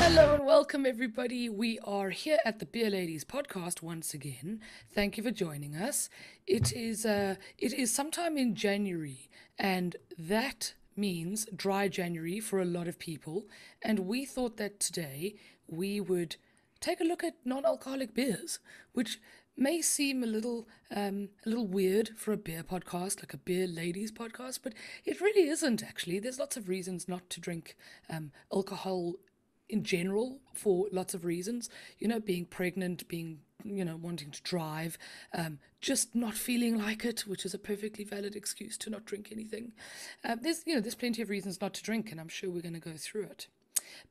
Hello and welcome, everybody. We are here at the Beer Ladies podcast once again. Thank you for joining us. It is sometime in January, and that means dry January for a lot of people. And we thought that today we would take a look at non-alcoholic beers, which may seem a little weird for a beer podcast, like a Beer Ladies podcast, but it really isn't actually. There's lots of reasons not to drink alcohol in general for lots of reasons, being pregnant, being, wanting to drive, just not feeling like it, which is a perfectly valid excuse to not drink anything. There's plenty of reasons not to drink, and I'm sure we're going to go through it.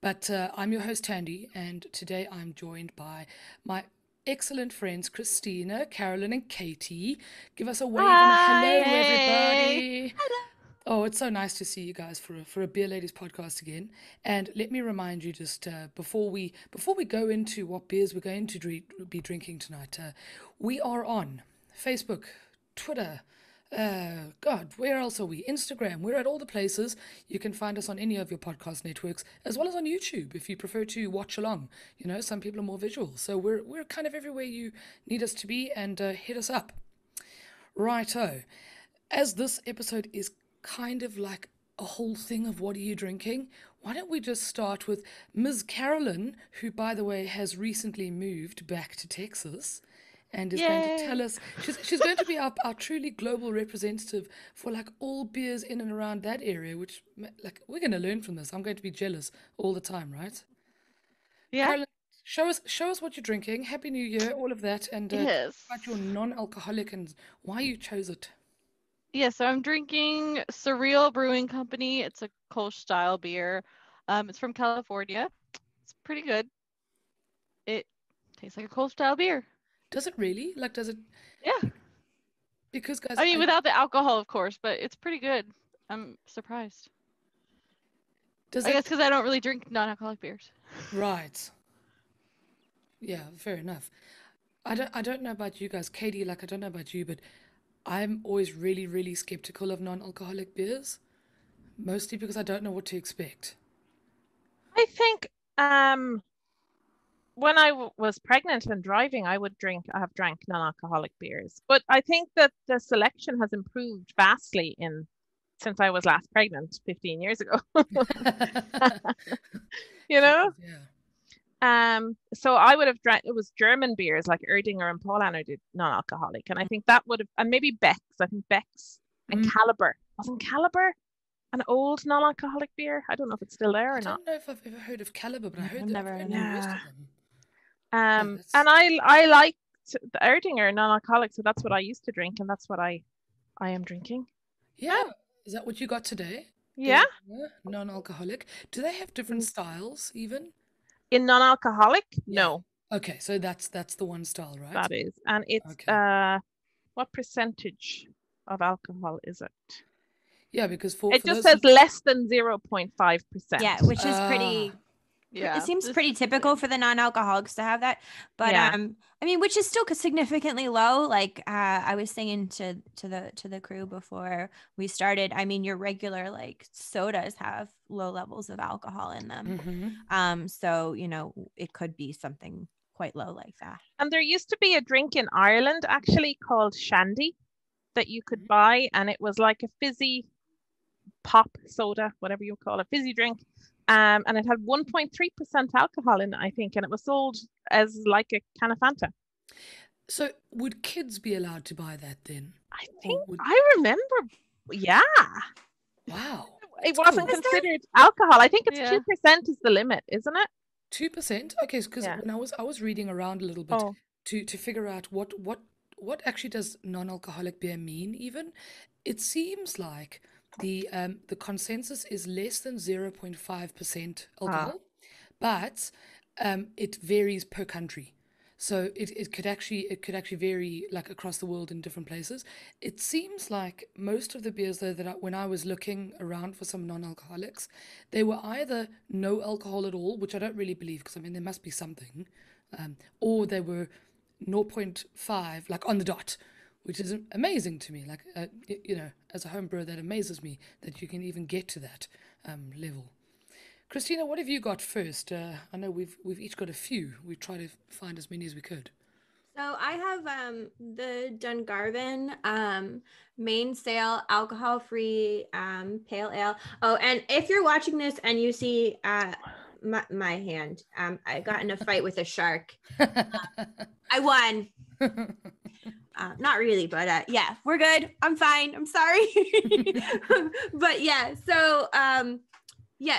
But I'm your host, Thandi, and today I'm joined by my excellent friends, Christina, Carolyn, and Katie. Give us a wave and a hello, everybody. Hello. Oh, it's so nice to see you guys for a Beer Ladies podcast again. And let me remind you just before we go into what beers we're going to be drinking tonight, we are on Facebook, Twitter, God, where else are we? Instagram. We're at all the places. You can find us on any of your podcast networks, as well as on YouTube if you prefer to watch along. Some people are more visual, so we're kind of everywhere you need us to be, and hit us up. Righto. As this episode is kind of like a whole thing of what are you drinking, why don't we just start with Ms. Carolyn, who, by the way, has recently moved back to Texas and is going to tell us, she's going to be our truly global representative for like all beers in and around that area, which like we're going to learn from this. I'm going to be jealous all the time, right? Yeah. Carolyn, show us what you're drinking. Happy New Year, all of that, and Yes. about your non-alcoholic and why you chose it. Yeah, so I'm drinking Surreal Brewing Company. It's a Kolsch style beer. It's from California. It's pretty good. It tastes like a Kolsch style beer. Does it really? Like, does it? Yeah. Because, guys, I mean, without the alcohol, of course, but it's pretty good. I'm surprised. I guess because I don't really drink non-alcoholic beers. Right. Yeah, fair enough. I don't know about you guys, Katie. Like, I don't know about you, but I'm always really, really skeptical of non-alcoholic beers, mostly because I don't know what to expect. I think when I was pregnant and driving, I have drank non-alcoholic beers. But I think that the selection has improved vastly since I was last pregnant 15 years ago. Yeah. So I would have drank, it was German beers like Erdinger and Paulaner did non-alcoholic. And I think that would have, and maybe Beck's, I think Beck's and Caliber. Wasn't Caliber an old non-alcoholic beer? I don't know if it's still there or not. I don't know if I've ever heard of Caliber, but I heard I've never heard of the rest of them. And I liked the Erdinger non-alcoholic, so that's what I used to drink, and that's what I am drinking. Yeah. Is that what you got today? Yeah. Non-alcoholic. Do they have different styles even? In non-alcoholic? Yeah. No. Okay, so that's the one style, right? That is. And it's what percentage of alcohol is it? Yeah, because it just says less than 0.5%. Yeah, which is pretty. Yeah, it seems pretty typical for the non-alcoholics to have that, but I mean, which is still significantly low. Like I was saying to the crew before we started, I mean, your regular like sodas have low levels of alcohol in them. Mm-hmm. So it could be something quite low like that. And there used to be a drink in Ireland actually called shandy that you could buy, and it was like a fizzy pop soda, whatever you call it, fizzy drink. And it had 1.3% alcohol in it, I think, and it was sold as like a can of Fanta. So would kids be allowed to buy that then? I think I remember, yeah. Wow. It wasn't considered alcohol. I think it's 2% is the limit, isn't it? 2%? Okay, because when I was reading around a little bit to figure out what actually does non-alcoholic beer mean even, it seems like the consensus is less than 0.5% alcohol, but it varies per country. So it could actually vary like across the world in different places. It seems like most of the beers though when I was looking around for some non-alcoholics, they were either no alcohol at all, which I don't really believe because I mean there must be something, or they were 0.5 like on the dot, which is amazing to me. Like, as a home brewer, that amazes me that you can even get to that level. Christina, what have you got first? I know we've each got a few. We try to find as many as we could. So I have the Dungarvan mainsail alcohol-free pale ale. Oh, and if you're watching this and you see my hand, I got in a fight with a shark. I won. Not really, but yeah, we're good. I'm fine. I'm sorry. But yeah, so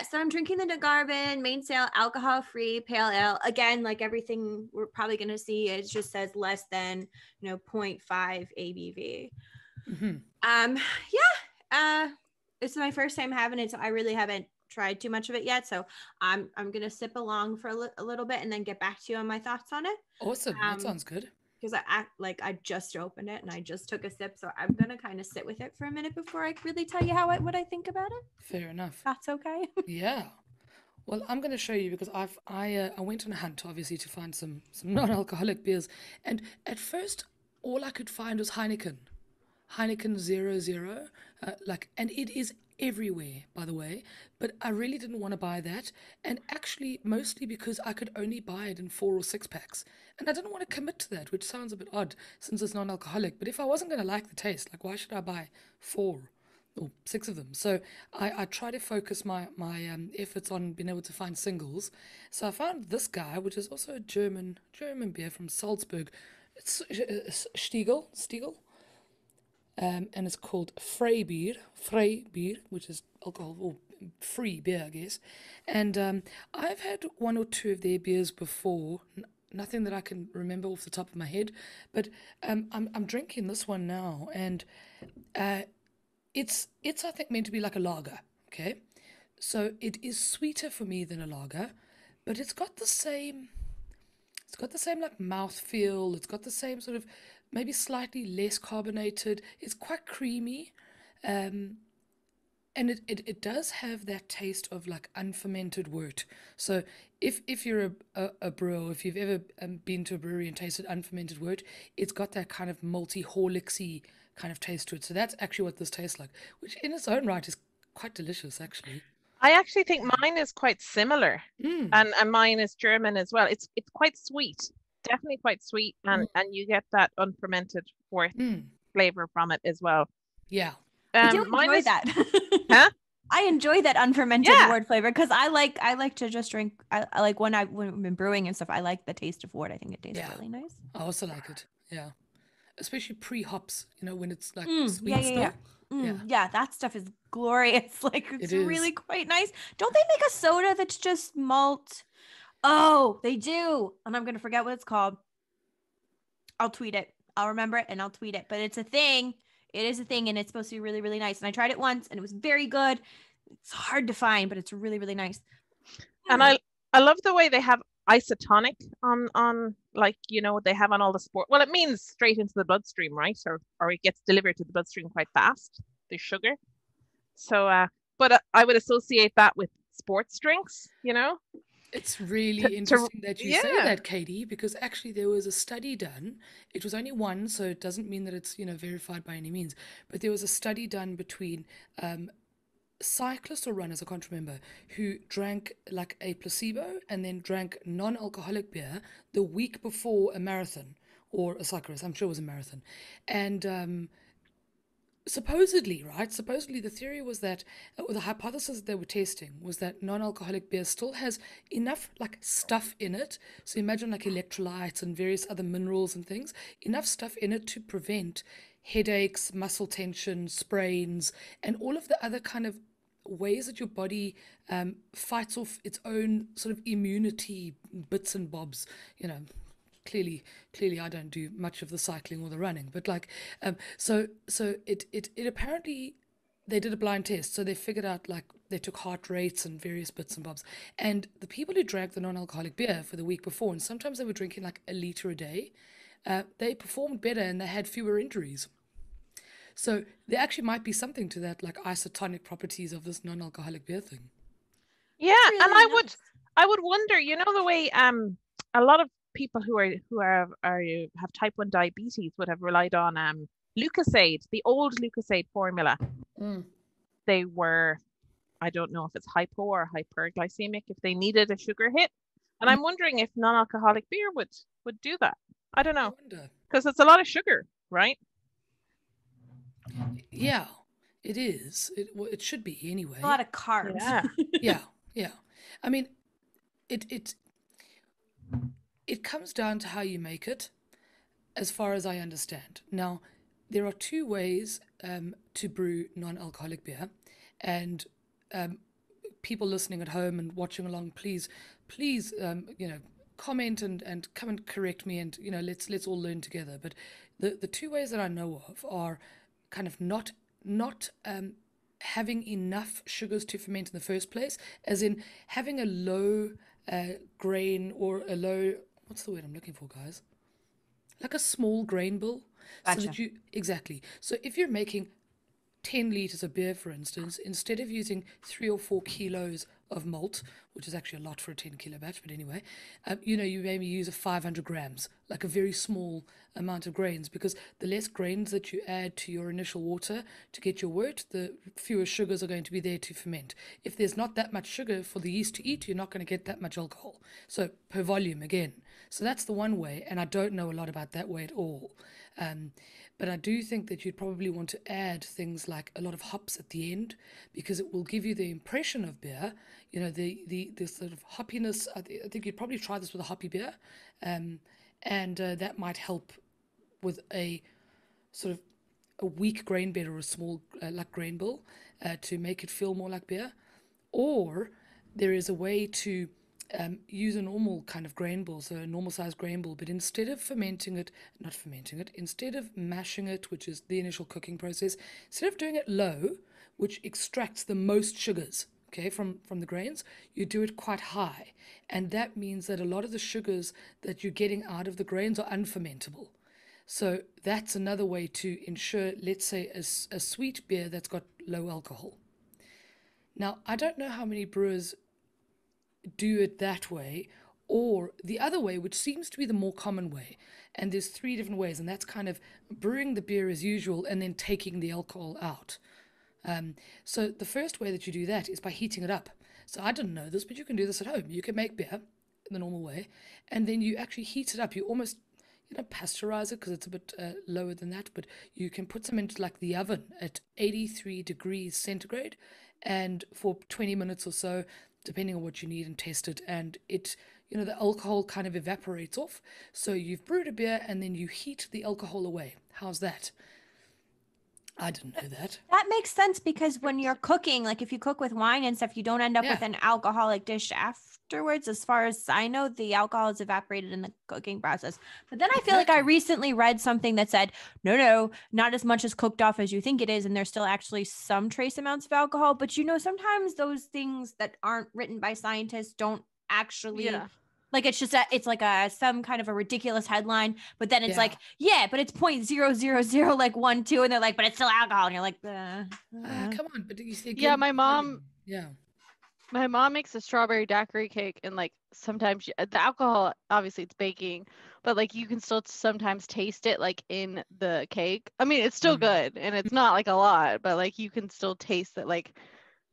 so I'm drinking the Dungarvan mainsail alcohol-free pale ale. Again, like everything we're probably going to see, it just says less than 0.5 ABV. It's my first time having it, so I really haven't tried too much of it yet. So I'm gonna sip along for a little bit and then get back to you on my thoughts on it. Awesome, that sounds good. Because I just opened it and I just took a sip, so I'm gonna kind of sit with it for a minute before I really tell you what I think about it. Fair enough. That's okay. Yeah. Well, I'm going to show you because I went on a hunt, obviously, to find some non-alcoholic beers, and at first all I could find was Heineken 00, and it is everywhere, by the way, but I really didn't want to buy that, and actually mostly because I could only buy it in 4 or 6 packs, and I didn't want to commit to that, which sounds a bit odd since it's non-alcoholic, but if I wasn't going to like the taste, like why should I buy 4 or 6 of them? So I try to focus my efforts on being able to find singles. So I found this guy, which is also a German beer from Salzburg. It's Stiegel, and it's called Freibier, which is alcohol or free beer, I guess. And I've had 1 or 2 of their beers before. Nothing that I can remember off the top of my head, but I'm drinking this one now, and it's I think meant to be like a lager, okay? So it is sweeter for me than a lager, but it's got the same like mouthfeel. It's got the same sort of maybe slightly less carbonated. It's quite creamy, and it does have that taste of like unfermented wort. So if you're a brewer, if you've ever been to a brewery and tasted unfermented wort, it's got that kind of malty, Horlicksy kind of taste to it. So that's actually what this tastes like, which in its own right is quite delicious, actually. I actually think mine is quite similar, and mine is German as well. It's quite sweet, definitely quite sweet, and you get that unfermented wort flavor from it as well. Yeah, I do enjoy that. Huh? I enjoy that unfermented wort flavor because I like to just drink. I like when I've been brewing and stuff. I like the taste of wort. I think it tastes really nice. I also like it. Yeah, especially pre-hops. When it's like sweet stuff. Yeah, that stuff is glorious. Like it's really quite nice. Don't they make a soda that's just malt? Oh, they do. And I'm gonna forget what it's called. I'll tweet it. I'll remember it and I'll tweet it. But it's a thing. It is a thing, and it's supposed to be really, really nice. And I tried it once, and it was very good. It's hard to find, but it's really, really nice. And I love the way they have isotonic on like they have on all the sport. Well, it means straight into the bloodstream, right? Or it gets delivered to the bloodstream quite fast. The sugar. So, but I would associate that with sports drinks. It's really interesting that you say that, Katie, because actually there was a study done. It was only one, so it doesn't mean that it's verified by any means. But there was a study done between cyclists or runners, I can't remember, who drank like a placebo and then drank non-alcoholic beer the week before a marathon, or a cyclist, I'm sure it was a marathon. And supposedly the theory was that, or the hypothesis they were testing was that non-alcoholic beer still has enough like stuff in it. So imagine like electrolytes and various other minerals and things, enough stuff in it to prevent headaches, muscle tension, sprains, and all of the other kind of ways that your body fights off its own sort of immunity bits and bobs. Clearly I don't do much of the cycling or the running, but like so it apparently they did a blind test, so they figured out, like, they took heart rates and various bits and bobs, and the people who drank the non-alcoholic beer for the week before, and sometimes they were drinking like a liter a day, they performed better and they had fewer injuries. So there actually might be something to that, like isotonic properties of this non-alcoholic beer thing. Yeah, really, and I would wonder, the way a lot of people who have type 1 diabetes would have relied on Lucasade, the old Lucasade formula. They were I don't know if it's hypo or hyperglycemic, if they needed a sugar hit. And I'm wondering if non-alcoholic beer would do that. I don't know, because it's a lot of sugar, right? Yeah, it is. It should be anyway. A lot of carbs. Yeah. Yeah. I mean, it comes down to how you make it, as far as I understand. Now, there are two ways to brew non-alcoholic beer, and people listening at home and watching along, please, comment and come and correct me, and let's all learn together. But the two ways that I know of are kind of not having enough sugars to ferment in the first place, as in having a low grain, or a low, what's the word I'm looking for, guys? Like a small grain bill. Gotcha. So that exactly. So if you're making 10 liters of beer, for instance, instead of using 3 or 4 kilos of malt, which is actually a lot for a 10 kilo batch, but anyway, you maybe use a 500 grams, like a very small amount of grains, because the less grains that you add to your initial water to get your wort, the fewer sugars are going to be there to ferment. If there's not that much sugar for the yeast to eat, you're not going to get that much alcohol. So per volume again. So that's the one way, and I don't know a lot about that way at all. But I do think that you'd probably want to add things like a lot of hops at the end, because it will give you the impression of beer, the sort of hoppiness. I think you'd probably try this with a hoppy beer, and that might help with a sort of a weak grain bed, or a small like grain bill, to make it feel more like beer. Or there is a way to use a normal kind of grain bill, so a normal size grain bill, but instead of instead of mashing it, which is the initial cooking process, instead of doing it low, which extracts the most sugars, okay, from the grains, you do it quite high. And that means that a lot of the sugars that you're getting out of the grains are unfermentable. So that's another way to ensure, let's say, a sweet beer that's got low alcohol. Now, I don't know how many brewers do it that way, or the other way, which seems to be the more common way. And there's 3 different ways, and that's kind of brewing the beer as usual and then taking the alcohol out. So the first way that you do that is by heating it up. So I didn't know this, but you can do this at home. You can make beer in the normal way, and then you actually heat it up. You almost pasteurize it, because it's a bit lower than that, but you can put some into like the oven at 83 degrees centigrade, and for 20 minutes or so, depending on what you need, and test it, and it, the alcohol kind of evaporates off. So you've brewed a beer and then you heat the alcohol away. How's that? I didn't know that. That makes sense, because when you're cooking, like if you cook with wine and stuff, you don't end up with an alcoholic dish afterwards. As far as I know, the alcohol is evaporated in the cooking process. But then I feel like I recently read something that said, no, not as much as cooked off as you think it is. And there's still actually some trace amounts of alcohol. But sometimes those things that aren't written by scientists don't actually... Yeah. Like it's just it's like some kind of a ridiculous headline, but then it's like, but it's 0.000 like 1-2, and they're like, but it's still alcohol, and you're like, come on. But you think, my mom makes a strawberry daiquiri cake, and like sometimes the alcohol, obviously it's baking, but like you can still sometimes taste it like in the cake. I mean, it's still good, and it's not like a lot, but like you can still taste that like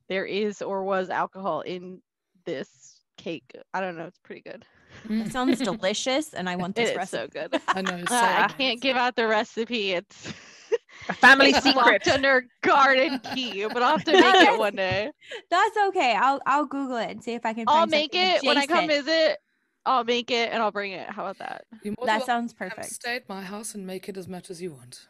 there is or was alcohol in this cake. I don't know, it's pretty good. It sounds delicious, and I want this recipe. It's so good. I know. I can't give out the recipe. It's a family secret under garden key, but I'll have to make it one day. That's okay. I'll Google it and see if I can. I'll make it when I come visit. I'll make it and I'll bring it. How about that? That sounds perfect. Stay at my house and make it as much as you want.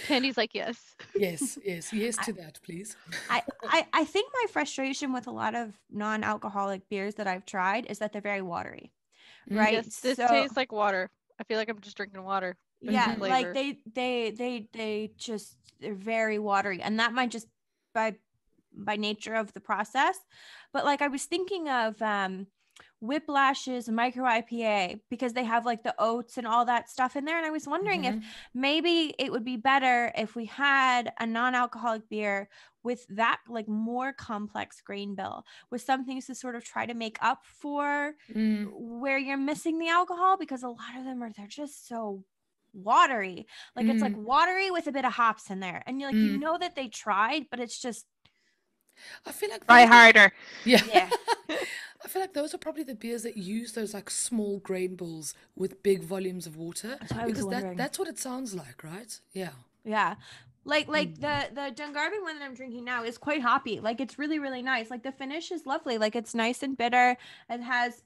Tandy's like, yes to that, please. I think my frustration with a lot of non-alcoholic beers that I've tried is that they're very watery, right? Yes, this tastes like water. I feel like I'm just drinking water. Yeah, like they're very watery, and that might just by nature of the process. But like I was thinking of Whiplash's micro IPA, because they have like the oats and all that stuff in there, and I was wondering if maybe it would be better if we had a non-alcoholic beer with that like more complex grain bill, with some things to sort of try to make up for where you're missing the alcohol, because a lot of them they're just so watery. Like it's like watery with a bit of hops in there, and you're like, that they tried, but it's just I feel like try harder. Yeah. I feel like those are probably the beers that use those like small grain bills with big volumes of water, because that's what it sounds like, right? Yeah. Like the Dungarvan one that I'm drinking now is quite hoppy. Like it's really, really nice. Like the finish is lovely. Like it's nice and bitter. It has,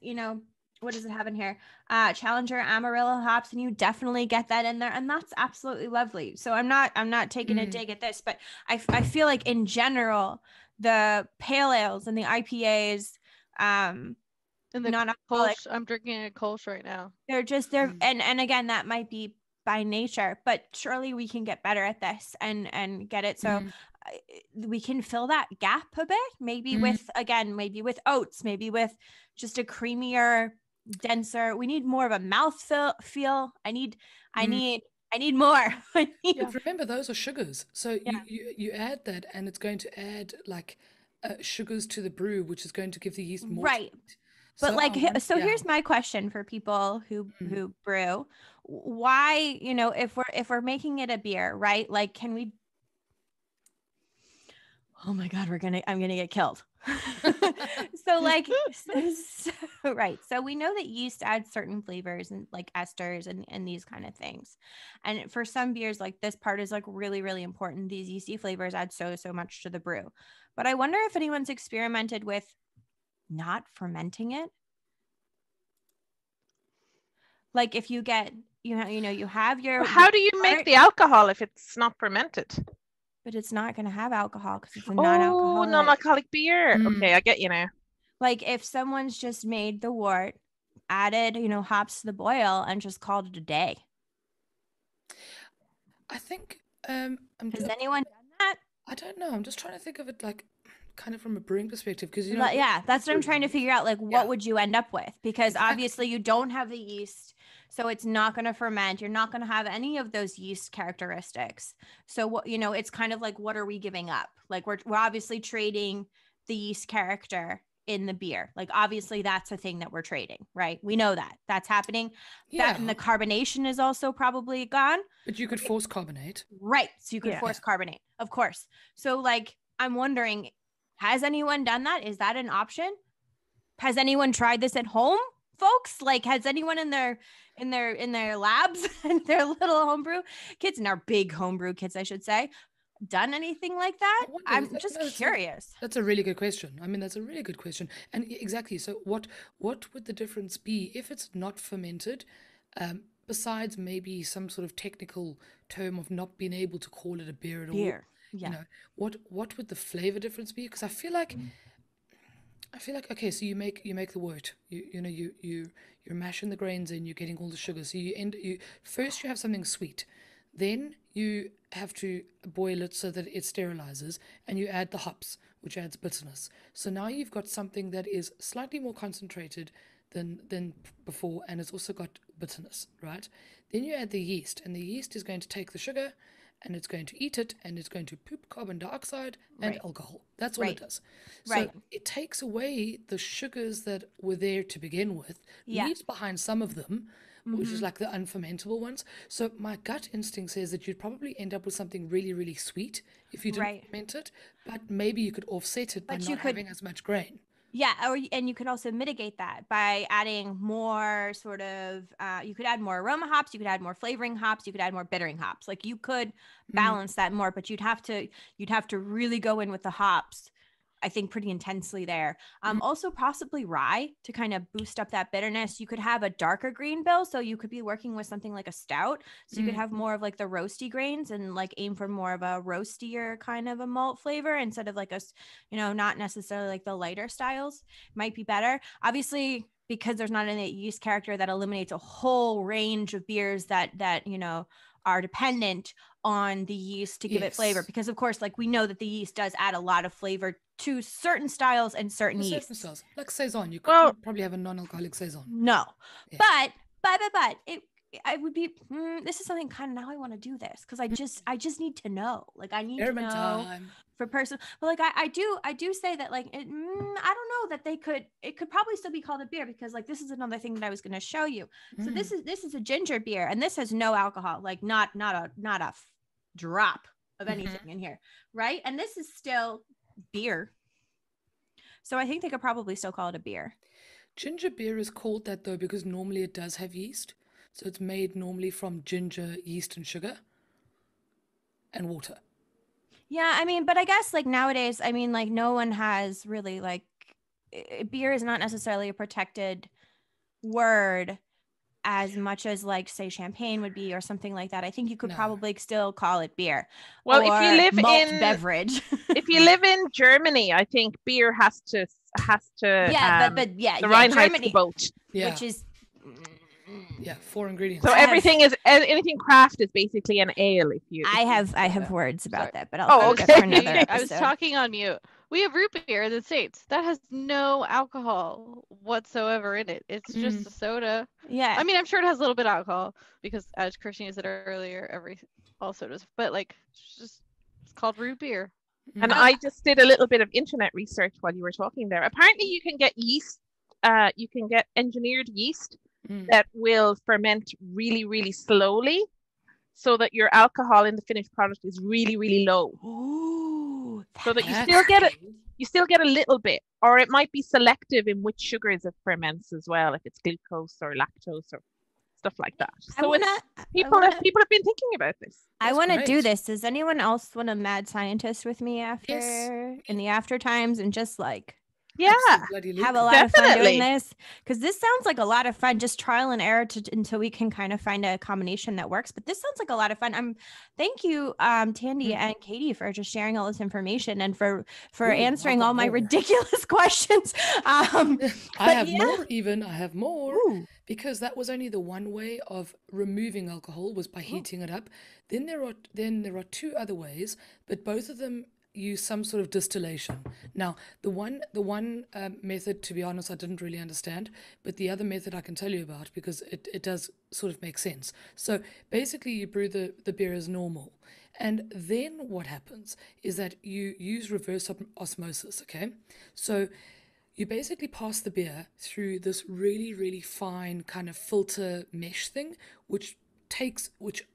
what does it have in here? Challenger Amarillo hops, and you definitely get that in there, and that's absolutely lovely. So I'm not taking a dig at this, but I feel like in general the pale ales and the IPAs, and the non-alcoholic, I'm drinking a Kolsch right now. And again, that might be by nature, but surely we can get better at this and get it so we can fill that gap a bit, maybe with oats, maybe with just a creamier, denser. We need more of a mouth feel. I need more. Remember, those are sugars, so you add that, and it's going to add like sugars to the brew, which is going to give the yeast more right. But here's my question for people who brew. Why, if we're making it a beer, right? Like, can we? Oh my God, I'm gonna get killed. Right. So we know that yeast adds certain flavors and like esters and these kind of things. And for some beers, like this part is like really, really important. These yeasty flavors add so much to the brew. But I wonder if anyone's experimented with not fermenting it. Like if you get, you have your. How do you make the alcohol if it's not fermented? But it's not going to have alcohol because it's a non-alcoholic. Oh, non-alcoholic beer. Okay, I get you now. Like if someone's just made the wort, added, hops to the boil, and just called it a day. I think. Has anyone done that? I don't know. I'm just trying to think of it like kind of from a brewing perspective, because that's what I'm trying to figure out. Like, what would you end up with? Because obviously you don't have the yeast, so it's not going to ferment. You're not going to have any of those yeast characteristics. So what it's kind of like, what are we giving up? Like we're obviously trading the yeast character in the beer. Like obviously that's a thing that we're trading, right? We know that's happening. That and the carbonation is also probably gone. But you could force carbonate, right? So you could force carbonate, of course. So like I'm wondering, has anyone done that? Is that an option? Has anyone tried this at home, folks? Like, has anyone in their labs and their little homebrew kits, and our big homebrew kits, I should say, done anything like that? I'm just curious. That's a really good question. I mean, that's a really good question. And exactly. So what would the difference be if it's not fermented? Besides maybe some sort of technical term of not being able to call it a beer at all. Yeah. What would the flavor difference be? Because I feel like okay, so you make the wort. You're mashing the grains in. You're getting all the sugar. So first you have something sweet, then you have to boil it so that it sterilizes, and you add the hops, which adds bitterness. So now you've got something that is slightly more concentrated than before, and it's also got bitterness, right? Then you add the yeast, and the yeast is going to take the sugar, and it's going to eat it, and it's going to poop carbon dioxide and alcohol. That's what it does. So it takes away the sugars that were there to begin with, leaves behind some of them, which is like the unfermentable ones. So my gut instinct says that you'd probably end up with something really, really sweet if you didn't ferment it, but maybe you could offset it by not having as much grain. Yeah, and you could also mitigate that by adding more sort of, you could add more aroma hops, you could add more flavoring hops, you could add more bittering hops. Like you could balance that more, but you'd have to really go in with the hops, I think, pretty intensely there. Also possibly rye to kind of boost up that bitterness. You could have a darker grain bill, so you could be working with something like a stout. So you could have more of like the roasty grains and like aim for more of a roastier kind of a malt flavor instead of like not necessarily like the lighter styles. Might be better. Obviously, because there's not any yeast character, that eliminates a whole range of beers that are dependent on the yeast to give it flavor, because of course, like we know that the yeast does add a lot of flavor to certain styles and certain yeasts. Certain styles, like saison, you could probably have a non-alcoholic saison. No, but I would be. This is something kind of now I want to do this because I just need to know. Like I need to know for person. But like I do say that like I don't know that it could probably still be called a beer, because like this is another thing that I was going to show you. So this is a ginger beer, and this has no alcohol, like not a drop of anything in here, right? And this is still beer, So I think they could probably still call it a beer. Ginger beer is called that though because normally it does have yeast. So it's made normally from ginger, yeast, and sugar and water. Yeah, I mean, but I guess like nowadays, I mean, like no one has really like beer is not necessarily a protected word as much as like say champagne would be or something like that. I think you could probably still call it beer. Well, if you live in beverage, if you live in Germany, I think beer has to but the Reinheitsgebot, boat, which is 4 ingredients. So anything craft is basically an ale. I have words about that, but I'll okay. for another episode. I was talking on mute. We have root beer in the States that has no alcohol whatsoever in it. It's just a soda. Yeah. I mean, I'm sure it has a little bit of alcohol because, as Christina said earlier, all sodas. But like, it's called root beer. And I just did a little bit of internet research while you were talking there. Apparently, you can get yeast. You can get engineered yeast that will ferment really, really slowly, so that your alcohol in the finished product is really, really low. Ooh, so that you still get it. You still get a little bit, or it might be selective in which sugars it ferments as well, if it's glucose or lactose or stuff like that. So people have been thinking about this. I want to do this. Does anyone else want to mad scientist with me in the after times and just like have a lot of fun doing this? Because this sounds like a lot of fun, just trial and error until we can kind of find a combination that works. But this sounds like a lot of fun. Thank you, Thandi and Katie, for just sharing all this information and for answering all my ridiculous questions. I have more because that was only the one way of removing alcohol was by heating it up. Then there are 2 other ways, but both of them use some sort of distillation. Now, the one method, to be honest, I didn't really understand, but the other method I can tell you about because it does sort of make sense. So basically, you brew the beer as normal, and then what happens is that you use reverse osmosis. Okay, so you basically pass the beer through this really, really fine kind of filter mesh thing, which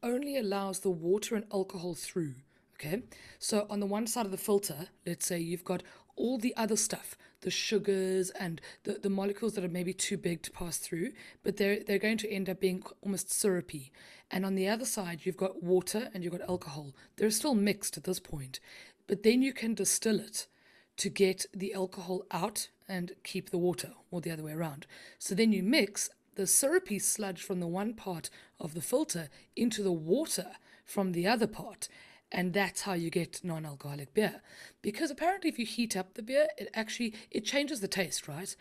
only allows the water and alcohol through. Okay, so on the one side of the filter, let's say you've got all the other stuff, the sugars and the molecules that are maybe too big to pass through, but they're going to end up being almost syrupy. And on the other side, you've got water and you've got alcohol. They're still mixed at this point, but then you can distill it to get the alcohol out and keep the water, or the other way around. So then you mix the syrupy sludge from the one part of the filter into the water from the other part. And that's how you get non-alcoholic beer. Because apparently if you heat up the beer, it changes the taste, right?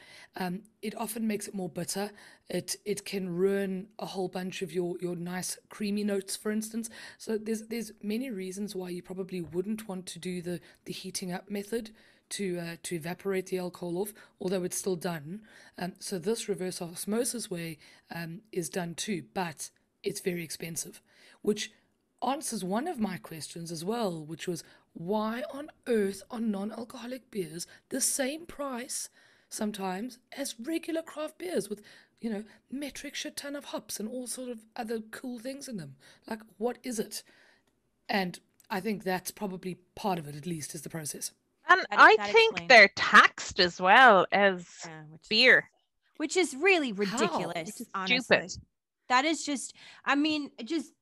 It often makes it more bitter. It can ruin a whole bunch of your nice creamy notes, for instance. So there's many reasons why you probably wouldn't want to do the heating up method to evaporate the alcohol off, although it's still done. So this reverse osmosis way is done too, but it's very expensive, which answers one of my questions as well, which was why on earth are non-alcoholic beers the same price sometimes as regular craft beers with, metric shit ton of hops and all sort of other cool things in them? Like, what is it? And I think that's probably part of it, at least, is the process. And I think they're taxed as well as beer, which is really ridiculous. Honestly. Stupid. That is just, I mean, just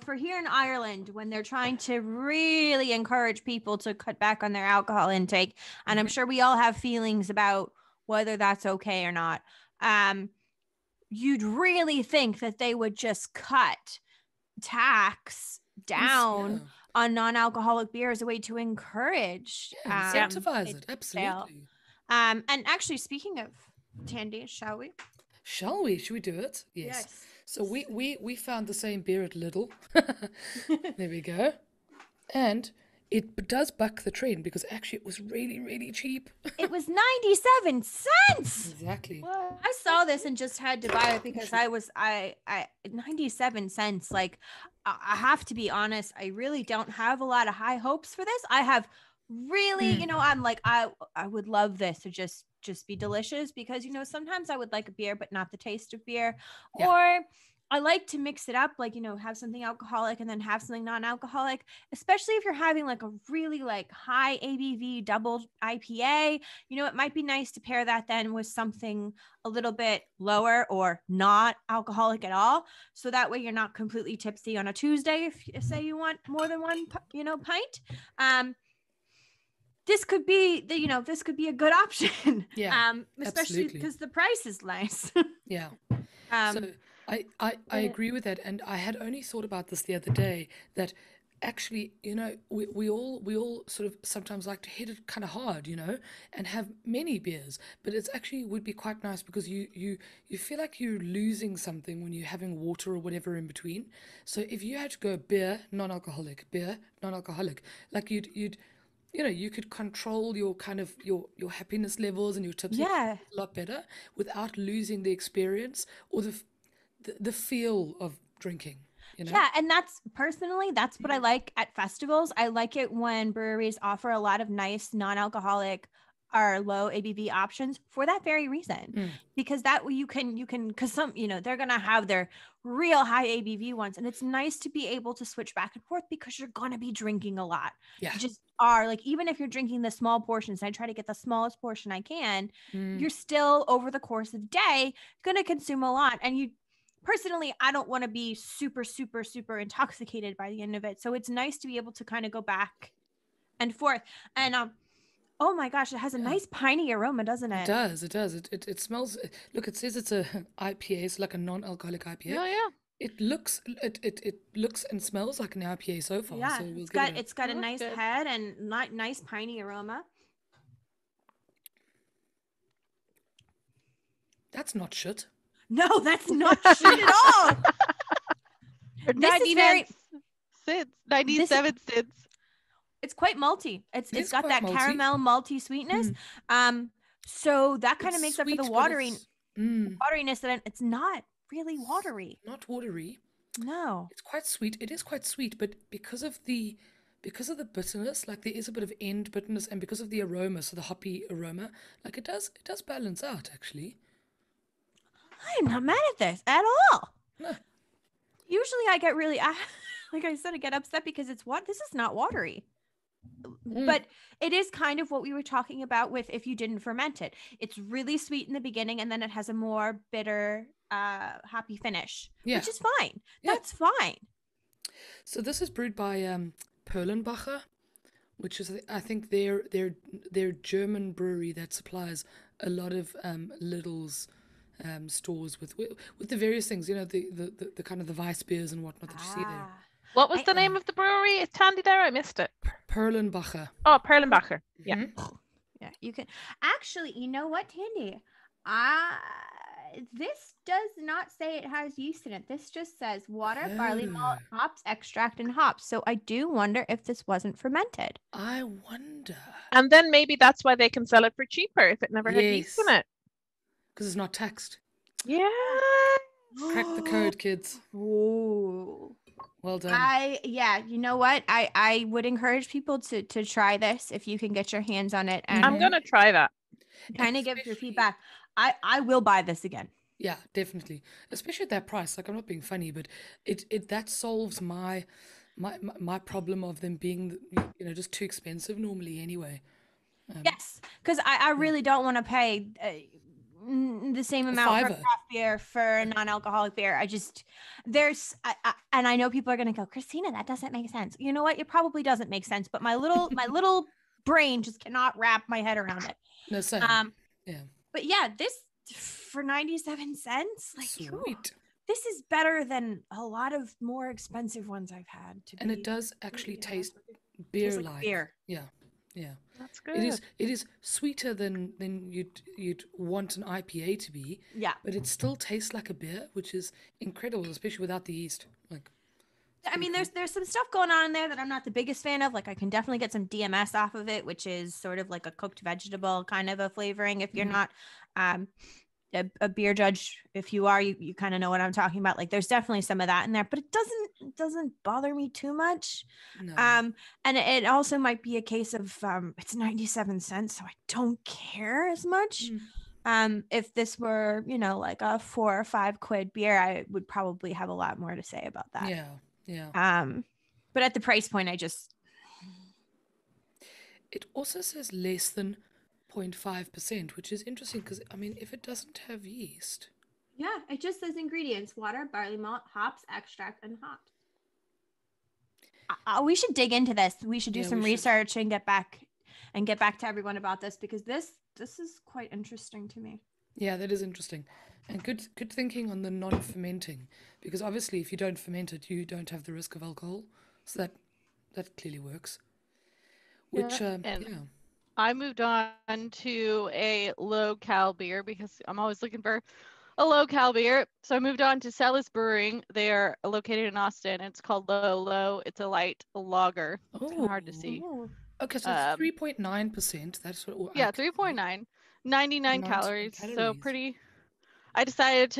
for here in Ireland, when they're trying to really encourage people to cut back on their alcohol intake, and I'm sure we all have feelings about whether that's okay or not, you'd really think that they would just cut tax down on non-alcoholic beer as a way to encourage. Incentivize it, absolutely. And actually, speaking of Thandi, shall we? Shall we? Should we do it? Yes. So we found the same beer at Lidl. There we go. And it does buck the trend because actually it was really, really cheap. It was 97 cents. Exactly. What? I saw this and just had to buy it because I 97 cents. Like, I have to be honest, I really don't have a lot of high hopes for this. I have really, I'm like, I would love this to just be delicious because, sometimes I would like a beer, but not the taste of beer. Yeah. Or I like to mix it up, like, you know, have something alcoholic and then have something non-alcoholic, especially if you're having like a really like high ABV double IPA. You know, it might be nice to pair that then with something a little bit lower or not alcoholic at all. So that way you're not completely tipsy on a Tuesday if say you want more than one, you know, pint. This could be this could be a good option. Yeah, especially because the price is nice. Yeah. So I agree with that, and I had only thought about this the other day, that actually, you know, we all sort of sometimes like to hit it kind of hard, you know, and have many beers, but it's actually would be quite nice because you feel like you're losing something when you're having water or whatever in between. So if you had to go beer non-alcoholic, like you'd you know, you could control your kind of your happiness levels and your tips a lot better without losing the experience or the feel of drinking, you know? Yeah, and that's what I like at festivals. I like it when breweries offer a lot of nice non-alcoholic or low ABV options for that very reason. Because that way you can because some, you know, they're gonna have their real high ABV ones, and it's nice to be able to switch back and forth because you're gonna be drinking a lot. Yeah. You just are, like, even if you're drinking the small portions, I try to get the smallest portion I can, you're still over the course of the day gonna consume a lot. And you personally, I don't want to be super, super, super intoxicated by the end of it. So it's nice to be able to kind of go back and forth. And oh my gosh, it has a nice piney aroma, doesn't it? It does. It smells. Look, it says it's a IPA, it's like a non-alcoholic IPA. Oh yeah. It looks and smells like an IPA so far. Yeah, So we'll it's got a nice head and nice piney aroma. That's not shit. No, that's not shit at all. This is very 97 cents. It's quite malty. It's got that malty. Caramel malty sweetness. So that kind of makes up for the wateriness that it's not really watery. Not watery. No. It's quite sweet. It is quite sweet, but because of the bitterness, like there is a bit of end bitterness, and because of the aroma, so the hoppy aroma, like it does balance out actually. I'm not mad at this at all. No. Usually I get really, like I said, I get upset because this is not watery. But it is kind of what we were talking about with if you didn't ferment it. It's really sweet in the beginning, and then it has a more bitter, hoppy finish, which is fine. Yeah. That's fine. So this is brewed by Perlenbacher, which is, I think, their German brewery that supplies a lot of Lidl's stores with the various things, you know, the kind of the Weiss beers and whatnot that you see there. What was the name of the brewery? Is Thandi there? I missed it. Perlenbacher. Oh, Perlenbacher. Yeah. Mm-hmm. Yeah, you can actually. You know what, Thandi? This does not say it has yeast in it. This just says water, barley malt, hops, extract, and hops. So I do wonder if this wasn't fermented. I wonder. And then maybe that's why they can sell it for cheaper if it never had yeast in it. Because it's not taxed. Yeah. Crack the code, kids. Ooh. Well done. You know what? I would encourage people to try this if you can get your hands on it. And I'm gonna try that. Kind of give your feedback. I will buy this again. Yeah, definitely. Especially at that price. Like, I'm not being funny, but it that solves my problem of them being, you know, just too expensive normally anyway. Yes, because I really don't want to pay the same amount for craft beer for a non-alcoholic beer. And I know people are going to go, Christina, that doesn't make sense. You know what? It probably doesn't make sense, but my little brain just cannot wrap my head around it. No, same. Yeah. But yeah, this for 97 cents, like, sweet. This is better than a lot of more expensive ones I've had. And it does actually taste beer-like. Beer. Yeah. Yeah, that's good. It is sweeter than you'd want an IPA to be. Yeah, but it still tastes like a beer, which is incredible, especially without the yeast. Like, I mean, there's some stuff going on in there that I'm not the biggest fan of. Like, I can definitely get some DMS off of it, which is sort of like a cooked vegetable kind of a flavoring. If you're not a beer judge, if you are, you kind of know what I'm talking about. Like, there's definitely some of that in there, but it doesn't bother me too much. No. And it also might be a case of it's 97 cents, so I don't care as much. If this were, you know, like a 4 or 5 quid beer, I would probably have a lot more to say about that. Yeah. But at the price point, it also says less than 0.5%, which is interesting because, I mean, if it doesn't have yeast. Yeah, it just says ingredients: water, barley malt, hops, extract, and hops. We should dig into this. We should do some research and get back to everyone about this, because this is quite interesting to me. Yeah, that is interesting. And good thinking on the non-fermenting, because obviously if you don't ferment it, you don't have the risk of alcohol. So that clearly works. Which, I moved on to a low-cal beer because I'm always looking for a low-cal beer. So I moved on to Celis Brewing. They are located in Austin. It's called Low. It's a light lager. It's kind of hard to see. Okay, so it's 3.9%. That's what. 3.9, 99 calories. So pretty. I decided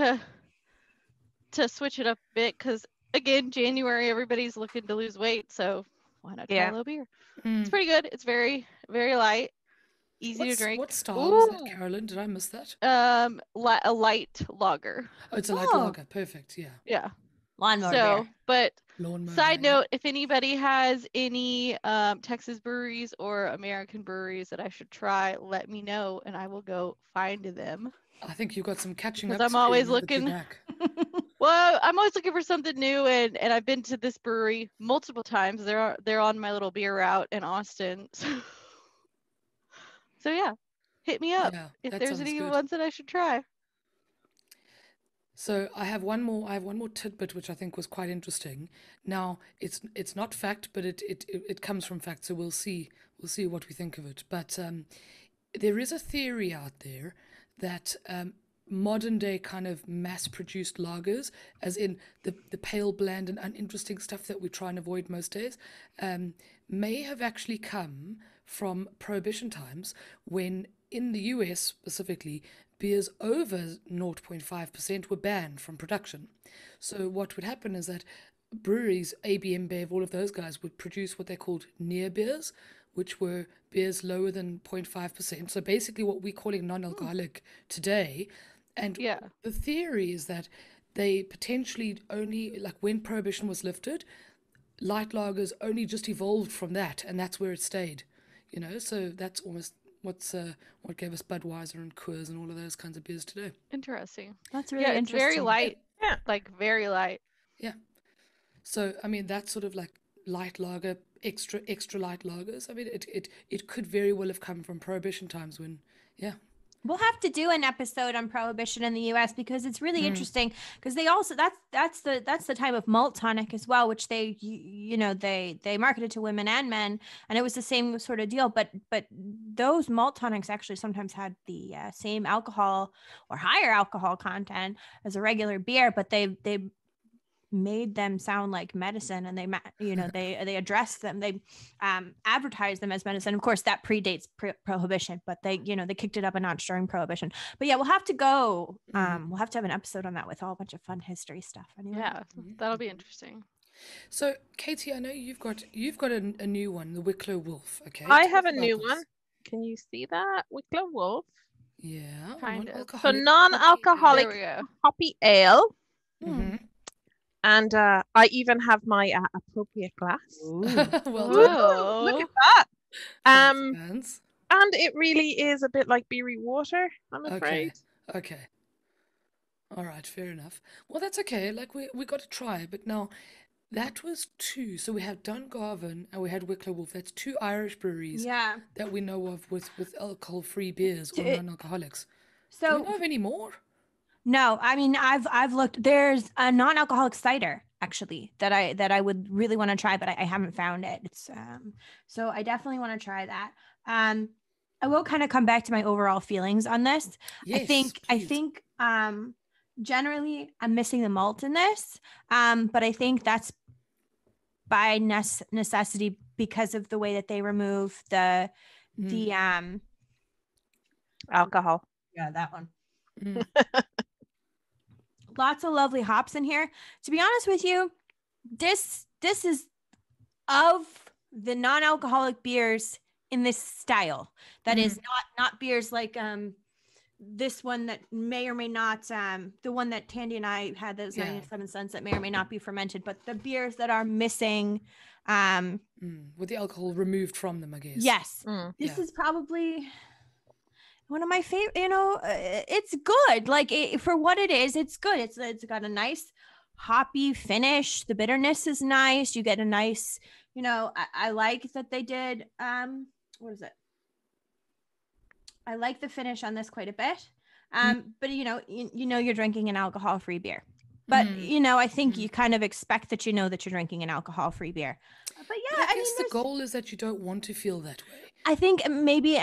to switch it up a bit because, again, January, everybody's looking to lose weight. So why not try a low beer? It's pretty good. It's very, very light, easy to drink. What style is that, Carolyn? Did I miss that? A light lager. Oh, it's a light lager. Perfect. Yeah. Yeah. Lawnmower beer. But Lawnmower side beer. note, if anybody has any Texas breweries or American breweries that I should try, let me know and I will go find them. I think you've got some catching up. I'm always looking. Well, I'm always looking for something new, and I've been to this brewery multiple times. They're on my little beer route in Austin. So yeah, hit me up if there's any ones that I should try. So I have one more tidbit which I think was quite interesting. Now it's not fact, but it comes from fact. So we'll see what we think of it. But there is a theory out there that modern day kind of mass-produced lagers, as in the pale, bland and uninteresting stuff that we try and avoid most days, may have actually come from Prohibition times, when in the US specifically, beers over 0.5% were banned from production. So what would happen is that breweries, AB, InBev, all of those guys would produce what they called near beers, which were beers lower than 0.5%. So basically what we're calling non-alcoholic today. And the theory is that they potentially only, like when Prohibition was lifted, light lagers only just evolved from that, and that's where it stayed. You know, so that's almost what gave us Budweiser and Coors and all of those kinds of beers today. Interesting. That's really interesting. It's very light. Yeah, like very light. Yeah. So I mean, that's sort of like light lager, extra light lagers. I mean, it could very well have come from Prohibition times when, We'll have to do an episode on Prohibition in the U.S. because it's really interesting, because they also that's the type of malt tonic as well, which they they marketed to women and men, and it was the same sort of deal. But those malt tonics actually sometimes had the same alcohol or higher alcohol content as a regular beer, but they made them sound like medicine, and they addressed them, they advertised them as medicine. Of course that predates Prohibition, but they kicked it up a notch during Prohibition. But we'll have to go we'll have to have an episode on that with all a bunch of fun history stuff anyway. That'll be interesting. So Katie, I know you've got a new one, the Wicklow Wolf. Okay, I have a new one. Can you see that? Wicklow Wolf. Yeah, kind of. So non-alcoholic hoppy ale. And I even have my appropriate glass. Well done. Look at that. And it really is a bit like beery water, I'm afraid. Okay. All right, fair enough. Well, that's okay. Like we got to try. But now, that was 2. So we had Dungarvan and we had Wicklow Wolf. That's 2 Irish breweries that we know of with alcohol-free beers or non-alcoholics. So, do we know of any more? No, I mean, I've looked. There's a non-alcoholic cider actually that I would really want to try, but I haven't found it. It's so I definitely want to try that. I will kind of come back to my overall feelings on this. Yes, I think generally I'm missing the malt in this, but I think that's by necessity because of the way that they remove the alcohol. Yeah, that one. Lots of lovely hops in here. To be honest with you, this is of the non-alcoholic beers in this style. That is not beers like this one that may or may not, the one that Thandi and I had, those 97 cents that may or may not be fermented, but the beers that are missing, with the alcohol removed from them, I guess. Yes, this is probably one of my favorite. It's good. Like for what it is, it's good. It's got a nice hoppy finish. The bitterness is nice. You get a nice, I like that they did. What is it? I like the finish on this quite a bit. But you're drinking an alcohol-free beer. But I think you kind of expect that that you're drinking an alcohol-free beer. But yeah, I guess the goal is that you don't want to feel that way. I think maybe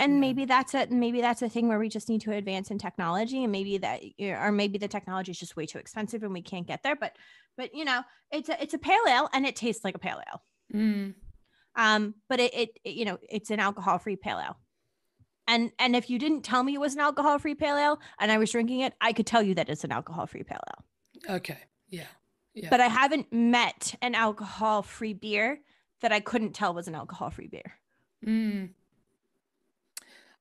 that's it. Maybe that's a thing where we just need to advance in technology, and maybe the technology is just way too expensive and we can't get there. But it's a pale ale and it tastes like a pale ale. But it's an alcohol-free pale ale. And if you didn't tell me it was an alcohol-free pale ale and I was drinking it, I could tell you that it's an alcohol-free pale ale. Okay. Yeah. But I haven't met an alcohol-free beer that I couldn't tell was an alcohol-free beer.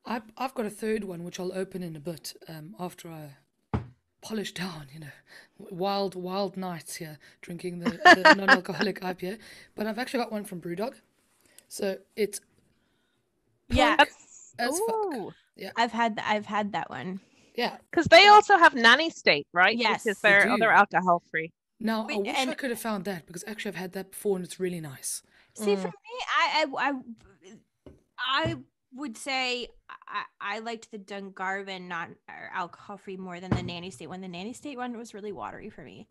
I've got a third one, which I'll open in a bit after I polish down, wild nights here drinking the non-alcoholic IPA. But I've actually got one from Brewdog. So it's as fuck. Yeah, I've had that one. Yeah, because they also have Nanny State, right? Yes, because they're other alcohol free. Now I wish I could have found that, because actually I've had that before and it's really nice. See, for me, I would say I liked the Dungarvan alcohol free more than the Nanny State one. The Nanny State one was really watery for me.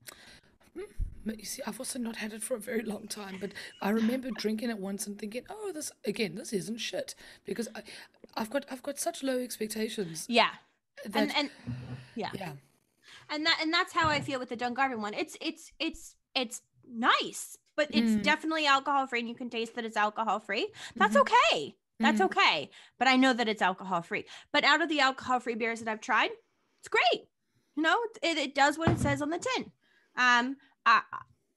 You see, I've also not had it for a very long time, but I remember drinking it once and thinking, "Oh, this isn't shit," because I've got such low expectations. Yeah, that, and that's how I feel with the Dungarvan one. It's nice, but it's definitely alcohol free, and you can taste that it's alcohol free. That's okay. That's okay. But I know that it's alcohol free. But out of the alcohol free beers that I've tried, it's great. It does what it says on the tin.